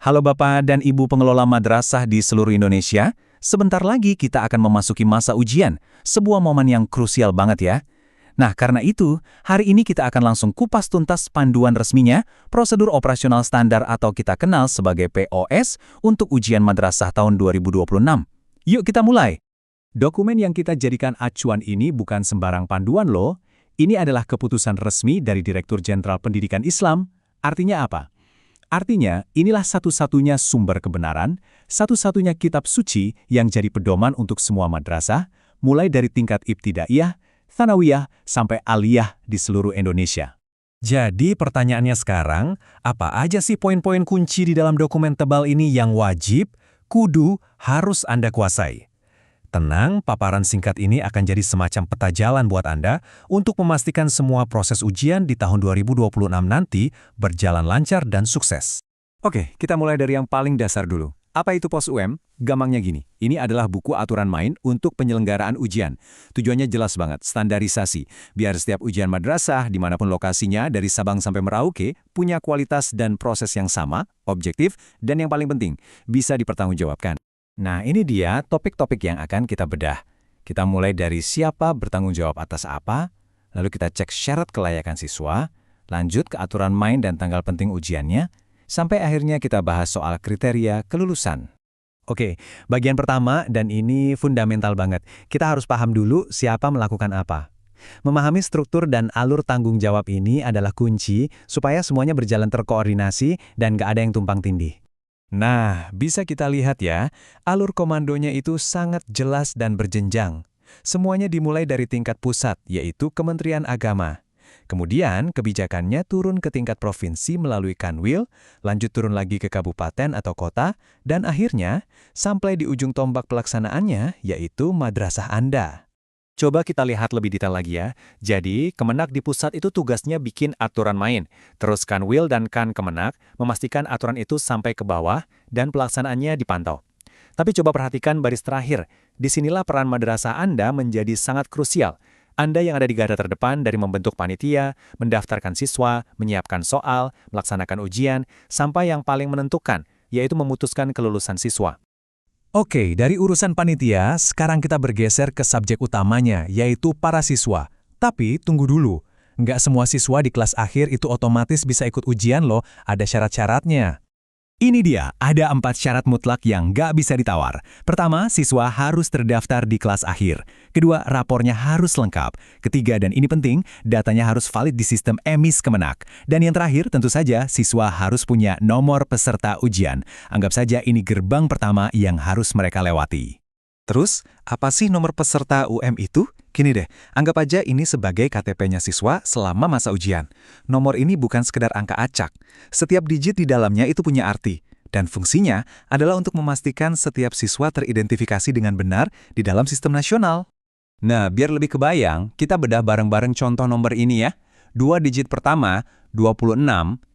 Halo Bapak dan Ibu pengelola madrasah di seluruh Indonesia. Sebentar lagi kita akan memasuki masa ujian, sebuah momen yang krusial banget ya. Nah, karena itu, hari ini kita akan langsung kupas tuntas panduan resminya, prosedur operasional standar atau kita kenal sebagai POS untuk ujian madrasah tahun 2026. Yuk kita mulai. Dokumen yang kita jadikan acuan ini bukan sembarang panduan loh. Ini adalah keputusan resmi dari Direktur Jenderal Pendidikan Islam. Artinya apa? Artinya, inilah satu-satunya sumber kebenaran, satu-satunya kitab suci yang jadi pedoman untuk semua madrasah, mulai dari tingkat ibtidaiyah, tsanawiyah, sampai aliyah di seluruh Indonesia. Jadi pertanyaannya sekarang, apa aja sih poin-poin kunci di dalam dokumen tebal ini yang wajib, kudu, harus Anda kuasai? Tenang, paparan singkat ini akan jadi semacam peta jalan buat Anda untuk memastikan semua proses ujian di tahun 2026 nanti berjalan lancar dan sukses. Oke, kita mulai dari yang paling dasar dulu. Apa itu POS UM? Gampangnya gini, ini adalah buku aturan main untuk penyelenggaraan ujian. Tujuannya jelas banget, standarisasi. Biar setiap ujian madrasah, dimanapun lokasinya, dari Sabang sampai Merauke, punya kualitas dan proses yang sama, objektif, dan yang paling penting, bisa dipertanggungjawabkan. Nah, ini dia topik-topik yang akan kita bedah. Kita mulai dari siapa bertanggung jawab atas apa, lalu kita cek syarat kelayakan siswa, lanjut ke aturan main dan tanggal penting ujiannya, sampai akhirnya kita bahas soal kriteria kelulusan. Oke, bagian pertama dan ini fundamental banget. Kita harus paham dulu siapa melakukan apa. Memahami struktur dan alur tanggung jawab ini adalah kunci supaya semuanya berjalan terkoordinasi dan gak ada yang tumpang tindih. Nah, bisa kita lihat ya, alur komandonya itu sangat jelas dan berjenjang. Semuanya dimulai dari tingkat pusat, yaitu Kementerian Agama. Kemudian, kebijakannya turun ke tingkat provinsi melalui Kanwil, lanjut turun lagi ke kabupaten atau kota, dan akhirnya sampai di ujung tombak pelaksanaannya, yaitu madrasah Anda. Coba kita lihat lebih detail lagi ya. Jadi, Kemenak di pusat itu tugasnya bikin aturan main. Terus Kanwil dan Kemenak memastikan aturan itu sampai ke bawah dan pelaksanaannya dipantau. Tapi coba perhatikan baris terakhir. Disinilah peran madrasah Anda menjadi sangat krusial. Anda yang ada di garda terdepan dari membentuk panitia, mendaftarkan siswa, menyiapkan soal, melaksanakan ujian, sampai yang paling menentukan, yaitu memutuskan kelulusan siswa. Oke, dari urusan panitia, sekarang kita bergeser ke subjek utamanya, yaitu para siswa. Tapi, tunggu dulu. Nggak semua siswa di kelas akhir itu otomatis bisa ikut ujian loh, ada syarat-syaratnya. Ini dia, ada 4 syarat mutlak yang nggak bisa ditawar. Pertama, siswa harus terdaftar di kelas akhir. Kedua, rapornya harus lengkap. Ketiga, dan ini penting, datanya harus valid di sistem EMIS Kemenak. Dan yang terakhir, tentu saja, siswa harus punya nomor peserta ujian. Anggap saja ini gerbang pertama yang harus mereka lewati. Terus, apa sih nomor peserta UM itu? Gini deh, anggap aja ini sebagai KTP-nya siswa selama masa ujian. Nomor ini bukan sekedar angka acak. Setiap digit di dalamnya itu punya arti. Dan fungsinya adalah untuk memastikan setiap siswa teridentifikasi dengan benar di dalam sistem nasional. Nah, biar lebih kebayang, kita bedah bareng-bareng contoh nomor ini ya. 2 digit pertama, 26,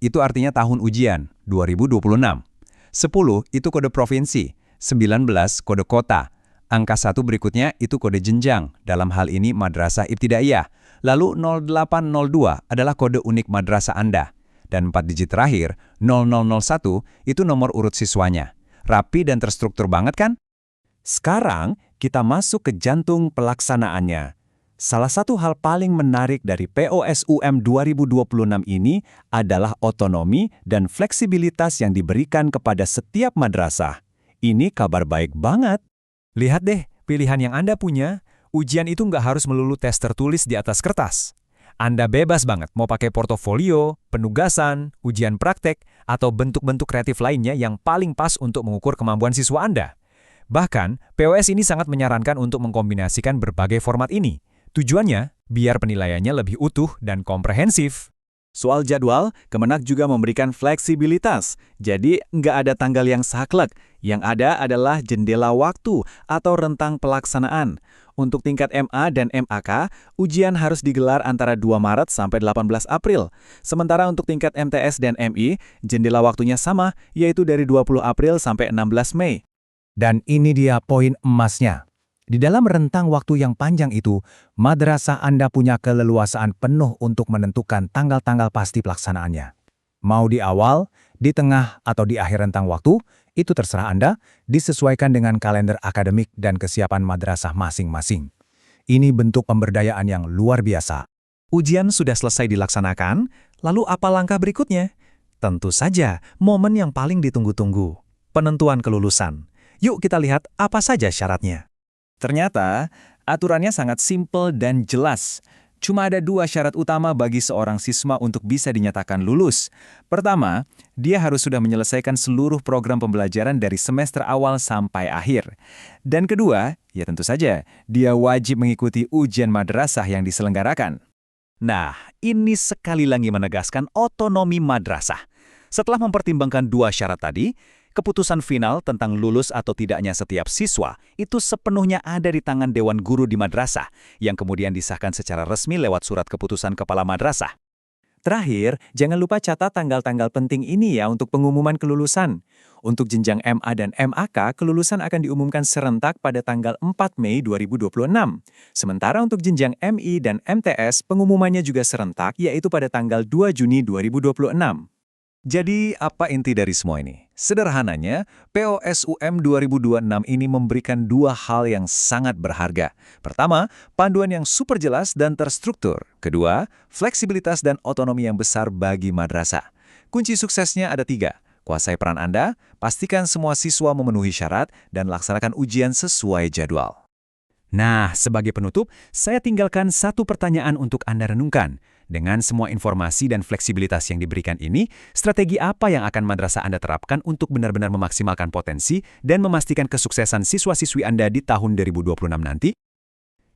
itu artinya tahun ujian, 2026. 10 itu kode provinsi, 19 kode kota. Angka 1 berikutnya itu kode jenjang, dalam hal ini madrasah ibtidaiyah. Lalu 0802 adalah kode unik madrasah Anda. Dan 4 digit terakhir, 0001, itu nomor urut siswanya. Rapi dan terstruktur banget kan? Sekarang, kita masuk ke jantung pelaksanaannya. Salah satu hal paling menarik dari POS UM 2026 ini adalah otonomi dan fleksibilitas yang diberikan kepada setiap madrasah. Ini kabar baik banget. Lihat deh, pilihan yang Anda punya, ujian itu nggak harus melulu tes tertulis di atas kertas. Anda bebas banget mau pakai portofolio, penugasan, ujian praktek, atau bentuk-bentuk kreatif lainnya yang paling pas untuk mengukur kemampuan siswa Anda. Bahkan, POS ini sangat menyarankan untuk mengkombinasikan berbagai format ini. Tujuannya, biar penilaiannya lebih utuh dan komprehensif. Soal jadwal, Kemenak juga memberikan fleksibilitas. Jadi, nggak ada tanggal yang saklek. Yang ada adalah jendela waktu atau rentang pelaksanaan. Untuk tingkat MA dan MAK, ujian harus digelar antara 2 Maret sampai 18 April. Sementara untuk tingkat MTS dan MI, jendela waktunya sama, yaitu dari 20 April sampai 16 Mei. Dan ini dia poin emasnya. Di dalam rentang waktu yang panjang itu, madrasah Anda punya keleluasaan penuh untuk menentukan tanggal-tanggal pasti pelaksanaannya. Mau di awal, Di tengah atau di akhir rentang waktu, itu terserah Anda, disesuaikan dengan kalender akademik dan kesiapan madrasah masing-masing. Ini bentuk pemberdayaan yang luar biasa. Ujian sudah selesai dilaksanakan, lalu apa langkah berikutnya? Tentu saja, momen yang paling ditunggu-tunggu, penentuan kelulusan. Yuk kita lihat apa saja syaratnya. Ternyata, aturannya sangat simpel dan jelas. Cuma ada 2 syarat utama bagi seorang siswa untuk bisa dinyatakan lulus. Pertama, dia harus sudah menyelesaikan seluruh program pembelajaran dari semester awal sampai akhir. Dan kedua, ya tentu saja, dia wajib mengikuti ujian madrasah yang diselenggarakan. Nah, ini sekali lagi menegaskan otonomi madrasah. Setelah mempertimbangkan 2 syarat tadi, keputusan final tentang lulus atau tidaknya setiap siswa itu sepenuhnya ada di tangan Dewan Guru di madrasah, yang kemudian disahkan secara resmi lewat surat keputusan kepala madrasah. Terakhir, jangan lupa catat tanggal-tanggal penting ini ya untuk pengumuman kelulusan. Untuk jenjang MA dan MAK, kelulusan akan diumumkan serentak pada tanggal 4 Mei 2026. Sementara untuk jenjang MI dan MTS, pengumumannya juga serentak, yaitu pada tanggal 2 Juni 2026. Jadi, apa inti dari semua ini? Sederhananya, POSUM 2026 ini memberikan 2 hal yang sangat berharga. Pertama, panduan yang super jelas dan terstruktur. Kedua, fleksibilitas dan otonomi yang besar bagi madrasah. Kunci suksesnya ada 3. Kuasai peran Anda, pastikan semua siswa memenuhi syarat, dan laksanakan ujian sesuai jadwal. Nah, sebagai penutup, saya tinggalkan satu pertanyaan untuk Anda renungkan. Dengan semua informasi dan fleksibilitas yang diberikan ini, strategi apa yang akan madrasah Anda terapkan untuk benar-benar memaksimalkan potensi dan memastikan kesuksesan siswa-siswi Anda di tahun 2026 nanti?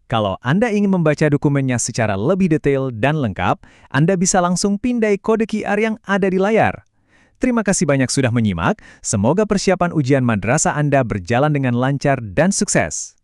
Kalau Anda ingin membaca dokumennya secara lebih detail dan lengkap, Anda bisa langsung pindai kode QR yang ada di layar. Terima kasih banyak sudah menyimak, semoga persiapan ujian madrasah Anda berjalan dengan lancar dan sukses.